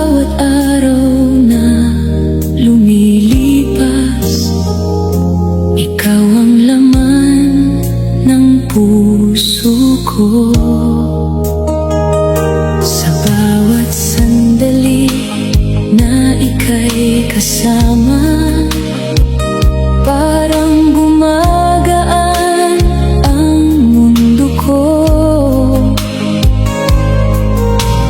bawat araw na lumilipas, ikaw ang laman ng puso ko. Sa bawat sandali na ika'y kasama, parang gumagaan ang mundo ko.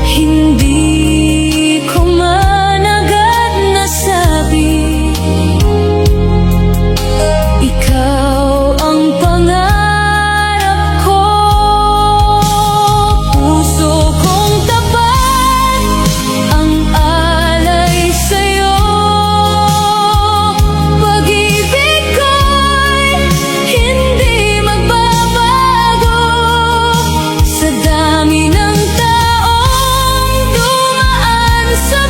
Hindi ko man agad nasabi, ikaw ang pangarap ko. Puso kong tapat ang alay sa'yo. Pag-ibig ko'y hindi magbabago. Sa dami ng taong dumaan sa